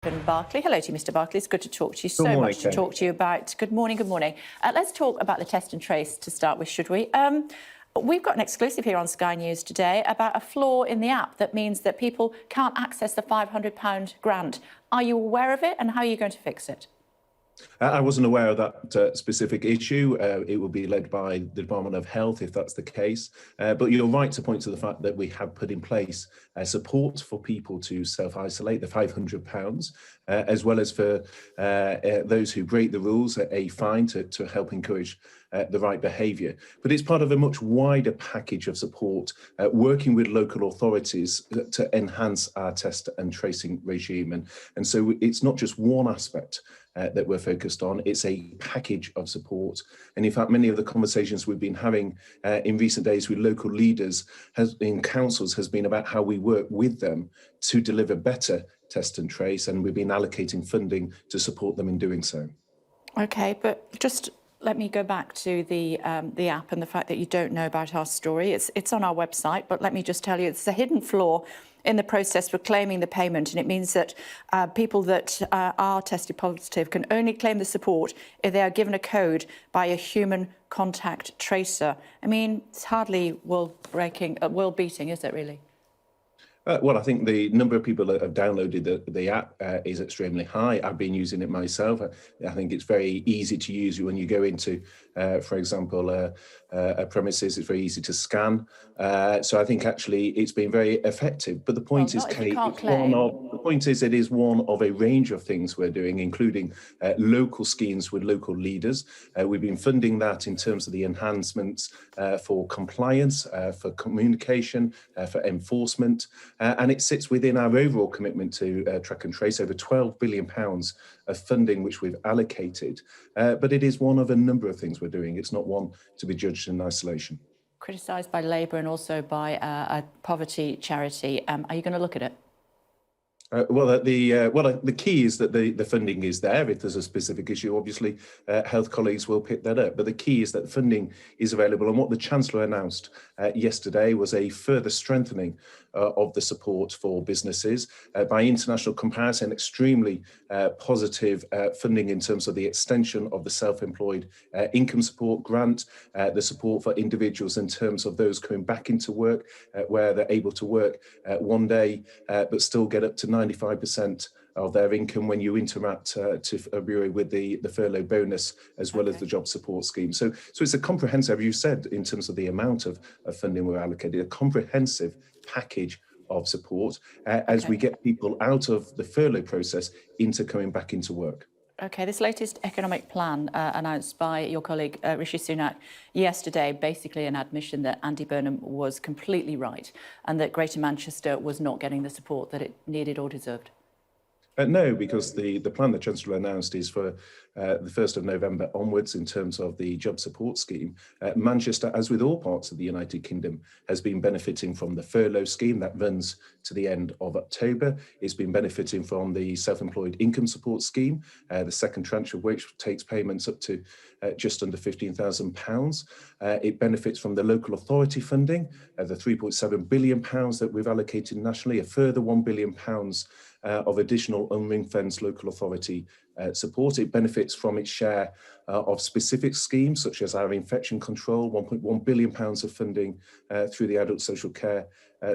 Barclay. Hello to you, Mr. Barclay. It's good to talk to you. Good morning, much to talk to you about. Good morning, good morning. Let's talk about the test and trace to start with, should we? We've got an exclusive here on Sky News today about a flaw in the app that means that people can't access the £500 grant. Are you aware of it, and how are you going to fix it? I wasn't aware of that specific issue. It will be led by the Department of Health if that's the case. But you're right to point to the fact that we have put in place support for people to self-isolate, the £500, as well as for those who break the rules, a fine to help encourage the right behaviour. But it's part of a much wider package of support, working with local authorities to enhance our test and tracing regime. And so it's not just one aspect that we're focused on, it's a package of support. And in fact, many of the conversations we've been having in recent days with local leaders in councils has been about how we work with them to deliver better test and trace, and we've been allocating funding to support them in doing so. Okay, but just let me go back to the app and the fact that you don't know about our story. It's on our website, but let me just tell you, it's a hidden flaw in the process for claiming the payment, and it means that people that are tested positive can only claim the support if they are given a code by a human contact tracer. I mean, it's hardly world-beating, is it really? Well, I think the number of people that have downloaded the app is extremely high. I've been using it myself. I think it's very easy to use when you go into, for example, a premises. It's very easy to scan. So I think actually it's been very effective. But the point is, Kate, the point is it is one of a range of things we're doing, including local schemes with local leaders. We've been funding that in terms of the enhancements for compliance, for communication, for enforcement. And it sits within our overall commitment to track and trace, over £12 billion of funding which we've allocated. But it is one of a number of things we're doing. It's not one to be judged in isolation. Criticised by Labour and also by a poverty charity. Are you going to look at it? The key is that the funding is there. If there's a specific issue, obviously, health colleagues will pick that up. But the key is that funding is available. And what the Chancellor announced yesterday was a further strengthening of the support for businesses. By international comparison, extremely positive funding in terms of the extension of the self-employed income support grant, the support for individuals in terms of those coming back into work, where they're able to work one day, but still get up to 95% of their income when you interact to February with the furlough bonus, as well as the job support scheme. So it's a comprehensive, you said, in terms of the amount of funding we're allocated, a comprehensive package of support as we get people out of the furlough process into coming back into work. OK, this latest economic plan announced by your colleague Rishi Sunak yesterday, basically an admission that Andy Burnham was completely right and that Greater Manchester was not getting the support that it needed or deserved. No, because the plan the Chancellor announced is for the 1st of November onwards in terms of the job support scheme. Manchester, as with all parts of the United Kingdom, has been benefiting from the furlough scheme that runs to the end of October. It's been benefiting from the self-employed income support scheme, the second tranche of which takes payments up to just under £15,000. It benefits from the local authority funding, the £3.7 billion that we've allocated nationally, a further £1 billion of additional unring-fenced local authority support. It benefits from its share of specific schemes, such as our infection control, £1.1 billion of funding through the adult social care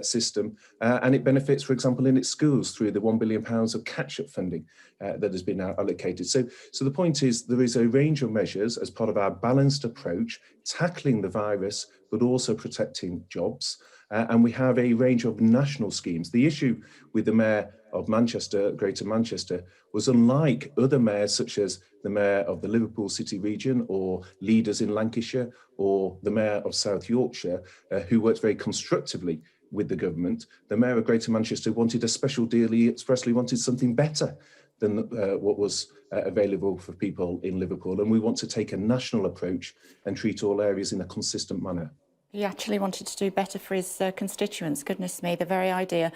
system. And it benefits, for example, in its schools through the £1 billion of catch-up funding that has been allocated. So the point is there is a range of measures as part of our balanced approach, tackling the virus, but also protecting jobs. And we have a range of national schemes. The issue with the Mayor of Manchester, Greater Manchester, was unlike other mayors, such as the Mayor of the Liverpool City region or leaders in Lancashire or the Mayor of South Yorkshire, who worked very constructively with the government. The Mayor of Greater Manchester wanted a special deal. He expressly wanted something better than what was available for people in Liverpool. And we want to take a national approach and treat all areas in a consistent manner. He actually wanted to do better for his constituents. Goodness me, the very idea.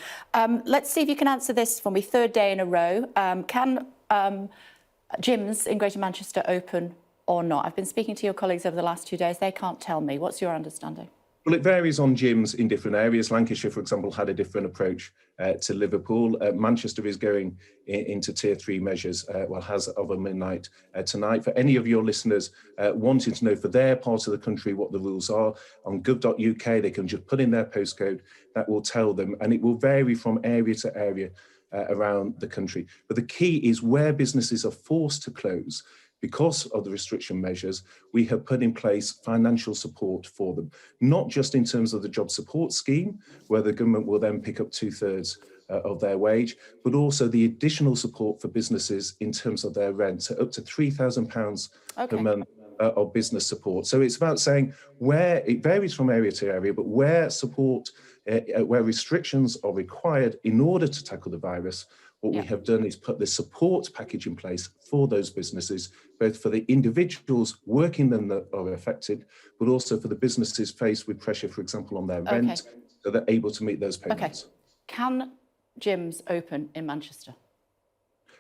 Let's see if you can answer this for me. Third day in a row. Can gyms in Greater Manchester open or not? I've been speaking to your colleagues over the last 2 days. They can't tell me. What's your understanding? Well, it varies on gyms in different areas. Lancashire, for example, had a different approach to Liverpool. Manchester is going into tier 3 measures, has over midnight tonight. For any of your listeners wanting to know for their part of the country what the rules are, on gov.uk, they can just put in their postcode. That will tell them, and it will vary from area to area around the country. But the key is where businesses are forced to close because of the restriction measures, we have put in place financial support for them, not just in terms of the job support scheme, where the government will then pick up 2/3 of their wage, but also the additional support for businesses in terms of their rent, so up to £3,000 per month of business support. So it's about saying where it varies from area to area, but where support, where restrictions are required in order to tackle the virus, what we have done is put the support package in place for those businesses, both for the individuals working them that are affected, but also for the businesses faced with pressure, for example, on their rent, so they're able to meet those payments. Can gyms open in Manchester?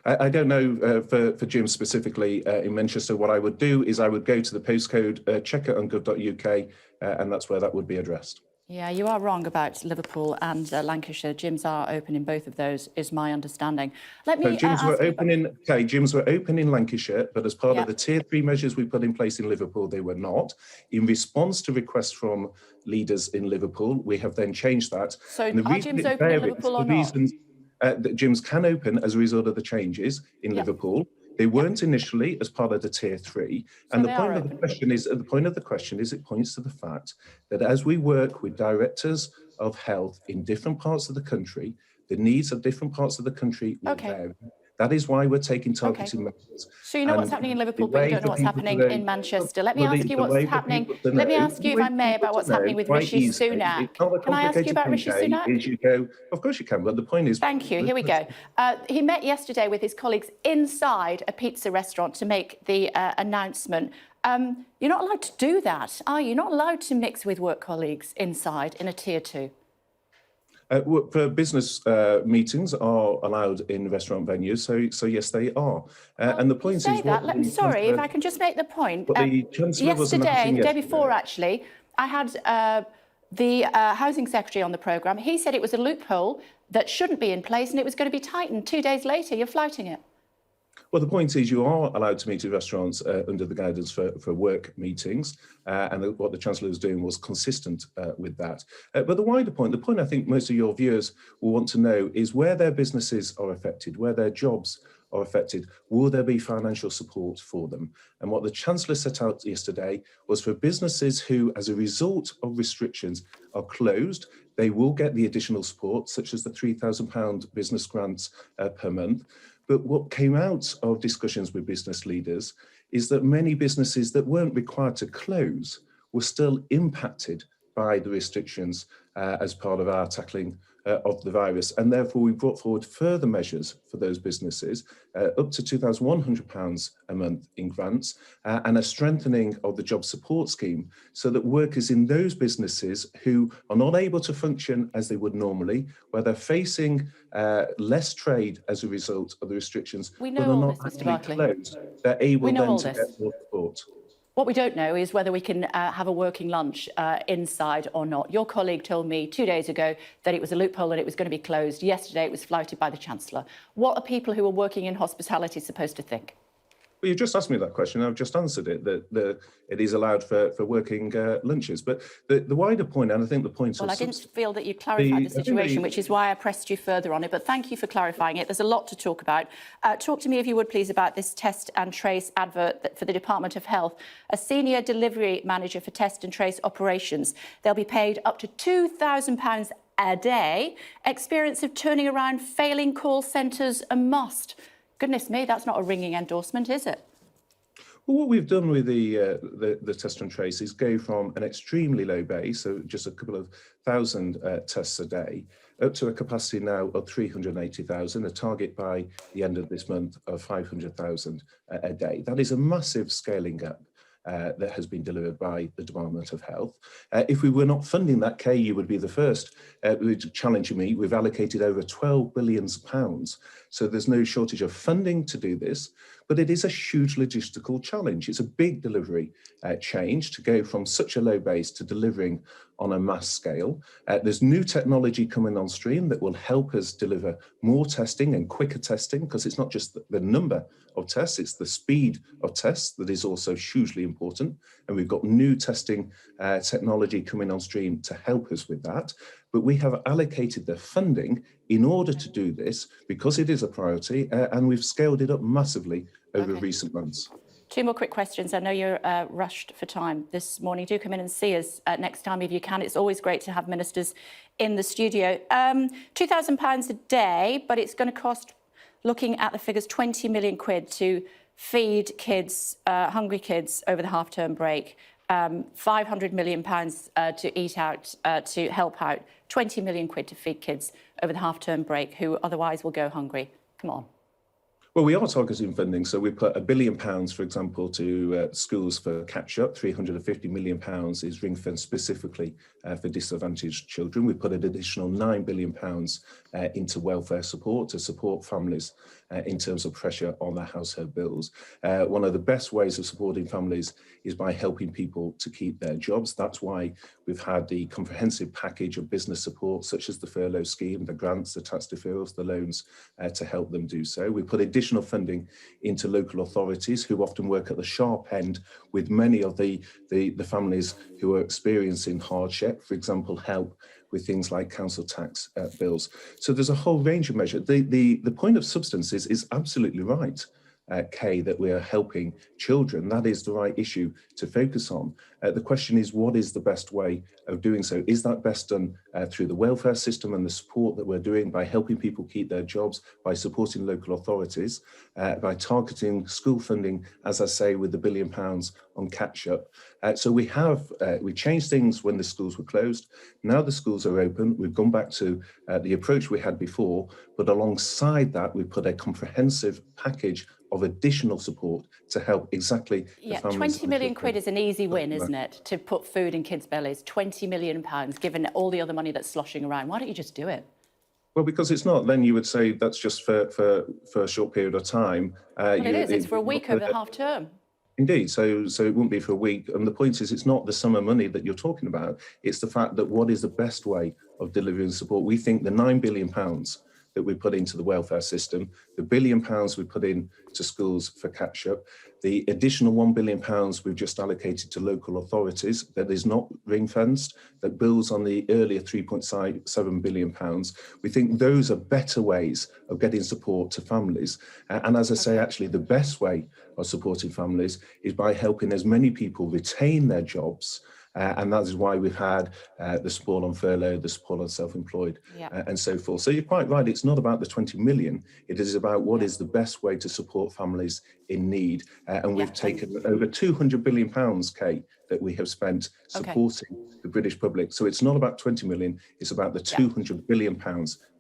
I don't know for gyms specifically in Manchester. What I would do is I would go to the postcode, check it on gov.uk, and that's where that would be addressed. Yeah, you are wrong about Liverpool and Lancashire. Gyms are open in both of those, is my understanding. Let me gyms were open in Lancashire, but as part of the tier 3 measures we put in place in Liverpool, they were not. In response to requests from leaders in Liverpool, we have then changed that. So are gyms open in Liverpool or not? That gyms can open as a result of the changes in Liverpool. They weren't initially as part of the tier 3. And the point of the question is, it points to the fact that as we work with directors of health in different parts of the country, the needs of different parts of the country will vary. That is why we're taking targeted measures. So you know what's happening in Liverpool, but you don't know what's happening in Manchester. Let me ask you what's happening. Let me ask you, if I may, about what's happening with Rishi Sunak. Can I ask you about Rishi Sunak? Of course you can, but the point is... Thank you. Here we go. He met yesterday with his colleagues inside a pizza restaurant to make the announcement. You're not allowed to do that, are you? You're not allowed to mix with work colleagues inside in a tier 2. For business meetings are allowed in restaurant venues, so yes, they are. And the point is... Sorry, if I can just make the point. Yesterday, the day before, actually, I had the Housing Secretary on the programme. He said it was a loophole that shouldn't be in place and it was going to be tightened. 2 days later, you're flouting it. Well, the point is you are allowed to meet in restaurants under the guidance for work meetings, and what the Chancellor was doing was consistent with that. But the wider point, the point I think most of your viewers will want to know is where their businesses are affected, where their jobs are affected, will there be financial support for them? And what the Chancellor set out yesterday was for businesses who, as a result of restrictions, are closed, they will get the additional support, such as the £3,000 business grants per month. But what came out of discussions with business leaders is that many businesses that weren't required to close were still impacted by the restrictions as part of our tackling of the virus. And therefore, we brought forward further measures for those businesses, up to £2,100 a month in grants, and a strengthening of the job support scheme so that workers in those businesses who are not able to function as they would normally, where they're facing less trade as a result of the restrictions, but are not actually closed, they're able then to get more support. What we don't know is whether we can have a working lunch inside or not. Your colleague told me 2 days ago that it was a loophole and it was going to be closed. Yesterday, it was flouted by the Chancellor. What are people who are working in hospitality supposed to think? Well, you just asked me that question. I've just answered it, that it is allowed for working lunches. But the wider point, and I think the point... Well, I didn't feel that you clarified the situation, which is why I pressed you further on it. But thank you for clarifying it. There's a lot to talk about. Talk to me, if you would, please, about this test and trace advert for the Department of Health. A senior delivery manager for test and trace operations. They'll be paid up to £2,000 a day. Experience of turning around failing call centres a must. Goodness me, that's not a ringing endorsement, is it? Well, what we've done with the test and trace is go from an extremely low base, so just a couple of thousand tests a day, up to a capacity now of 380,000, a target by the end of this month of 500,000 a day. That is a massive scaling up that has been delivered by the Department of Health. If we were not funding that, Kay, you would be the first challenging me. We've allocated over £12 billion So there's no shortage of funding to do this, but it is a huge logistical challenge. It's a big delivery change to go from such a low base to delivering on a mass scale. There's new technology coming on stream that will help us deliver more testing and quicker testing, because it's not just the number of tests, it's the speed of tests that is also hugely important. And we've got new testing technology coming on stream to help us with that. But we have allocated the funding in order to do this because it is a priority, and we've scaled it up massively over recent months. 2 more quick questions. I know you're rushed for time this morning. Do come in and see us next time if you can. It's always great to have ministers in the studio. £2,000 a day, but it's going to cost, looking at the figures, 20 million quid to feed kids, hungry kids, over the half-term break. £500 million to eat out, to help out. 20 million quid to feed kids over the half-term break who otherwise will go hungry. Come on. Well, we are targeting funding. So we put £1 billion, for example, to schools for catch-up. £350 million is ring-fenced specifically for disadvantaged children. We put an additional £9 billion into welfare support to support families in terms of pressure on their household bills. One of the best ways of supporting families is by helping people to keep their jobs. That's why we've had the comprehensive package of business support, such as the furlough scheme, the grants, the tax deferrals, the loans, to help them do so. We put additional funding into local authorities who often work at the sharp end with many of the families who are experiencing hardship, for example, help with things like council tax bills. So there's a whole range of measures. The point of substance is absolutely right, Kay, that we are helping children. That is the right issue to focus on. The question is, what is the best way of doing so? Is that best done through the welfare system and the support that we're doing by helping people keep their jobs, by supporting local authorities, by targeting school funding, as I say, with the £1 billion on catch-up? So we changed things when the schools were closed. Now the schools are open. We've gone back to the approach we had before, but alongside that, we put a comprehensive package of additional support to help exactly the families. 20 million quid is an easy win, isn't it, to put food in kids' bellies? 20 million pounds, given all the other money that's sloshing around. Why don't you just do it? Well, because it's not. Then you would say that's just for a short period of time. But it is. It's for a week over the half term. Indeed. So it wouldn't be for a week. And the point is, it's not the summer money that you're talking about. It's the fact that what is the best way of delivering support? We think the £9 billion that we put into the welfare system, the £1 billion we put in to schools for catch-up, the additional £1 billion we've just allocated to local authorities that is not ring-fenced, that builds on the earlier £3.7 billion. We think those are better ways of getting support to families. And as I say, actually, the best way of supporting families is by helping as many people retain their jobs. And that is why we've had the support on furlough, the support on self-employed, and so forth. So you're quite right. It's not about the 20 million. It is about what is the best way to support families in need. And we've taken over £200 billion, Kate, that we have spent supporting the British public. So it's not about 20 million. It's about the £200 billion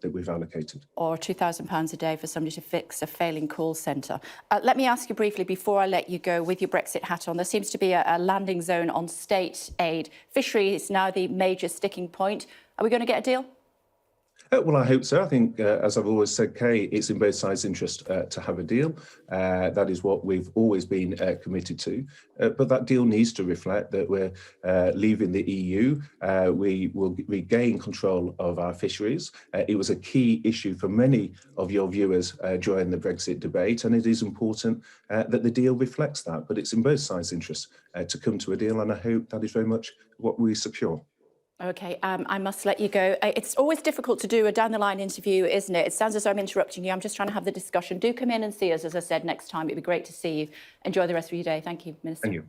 that we've allocated. Or £2,000 a day for somebody to fix a failing call centre. Let me ask you briefly, before I let you go, with your Brexit hat on, there seems to be a landing zone on state aid. Fishery is now the major sticking point. Are we going to get a deal? Well, I hope so. I think, as I've always said, Kay, it's in both sides' interest to have a deal. That is what we've always been committed to. But that deal needs to reflect that we're leaving the EU. We will regain control of our fisheries. It was a key issue for many of your viewers during the Brexit debate, and it is important that the deal reflects that. But it's in both sides' interest to come to a deal, and I hope that is very much what we secure. OK, I must let you go. It's always difficult to do a down-the-line interview, isn't it? It sounds as though I'm interrupting you. I'm just trying to have the discussion. Do come in and see us, as I said, next time. It'd be great to see you. Enjoy the rest of your day. Thank you, Minister. Thank you.